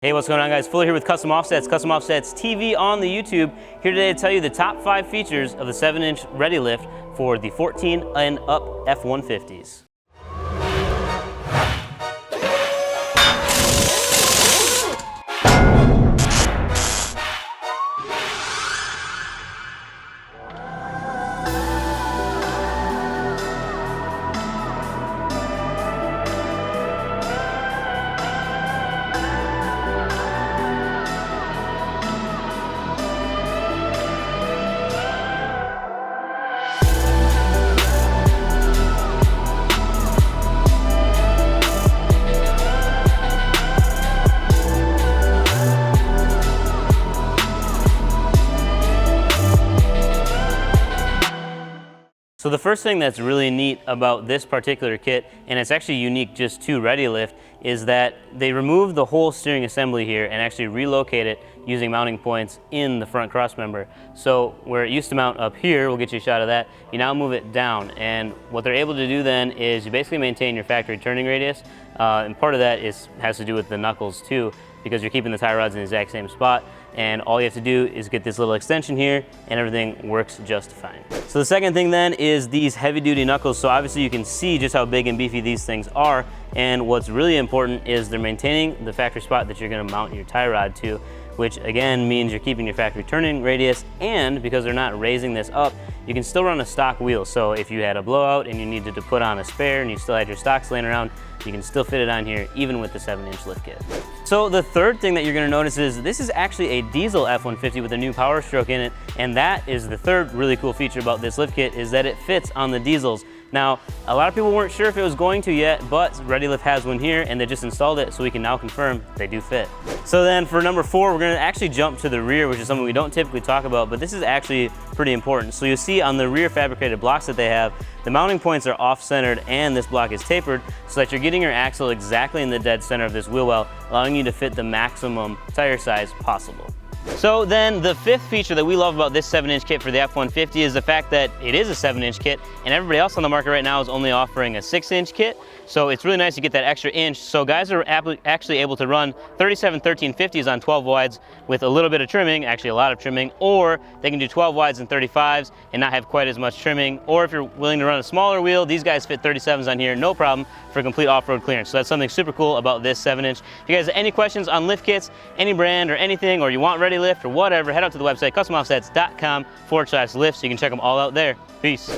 Hey, what's going on, guys? Fuller here with Custom Offsets TV on the YouTube. Here today to tell you the top 5 features of the 7-inch ReadyLift for the 14 and up F150s. So the first thing that's really neat about this particular kit, and it's actually unique just to ReadyLift, is that they removed the whole steering assembly here and actually relocate it using mounting points in the front crossmember. So where it used to mount up here, we'll get you a shot of that, you now move it down. And what they're able to do then is you basically maintain your factory turning radius, and part of that has to do with the knuckles too, because you're keeping the tie rods in the exact same spot, and all you have to do is get this little extension here and everything works just fine. So the second thing then is these heavy duty knuckles. So obviously you can see just how big and beefy these things are, and what's really important is they're maintaining the factory spot that you're going to mount your tie rod to, which again means you're keeping your factory turning radius, and because they're not raising this up, you can still run a stock wheel. So if you had a blowout and you needed to put on a spare and you still had your stocks laying around, you can still fit it on here even with the 7-inch lift kit. So the third thing that you're going to notice is this is actually a diesel F150 with a new Powerstroke in it, and that is the third really cool feature about this lift kit, is that it fits on the diesels. Now, a lot of people weren't sure if it was going to yet, but ReadyLift has one here and they just installed it, so we can now confirm they do fit. So then for number 4, we're going to actually jump to the rear, which is something we don't typically talk about, but this is actually pretty important. So you see on the rear fabricated blocks that they have, the mounting points are off-centered and this block is tapered so that you're getting your axle exactly in the dead center of this wheel well, allowing you to fit the maximum tire size possible. So then the fifth feature that we love about this 7-inch kit for the F150 is the fact that it is a 7-inch kit, and everybody else on the market right now is only offering a 6-inch kit. So it's really nice to get that extra inch. So guys are actually able to run 37 1350s on 12 wides with a little bit of trimming, actually a lot of trimming, or they can do 12 wides and 35s and not have quite as much trimming. Or if you're willing to run a smaller wheel, these guys fit 37s on here, no problem, for complete off-road clearance. So that's something super cool about this 7-inch. If you guys have any questions on lift kits, any brand or anything, or you want ReadyLift or whatever, head out to the website, customoffsets.com/lift, so you can check them all out there. Peace.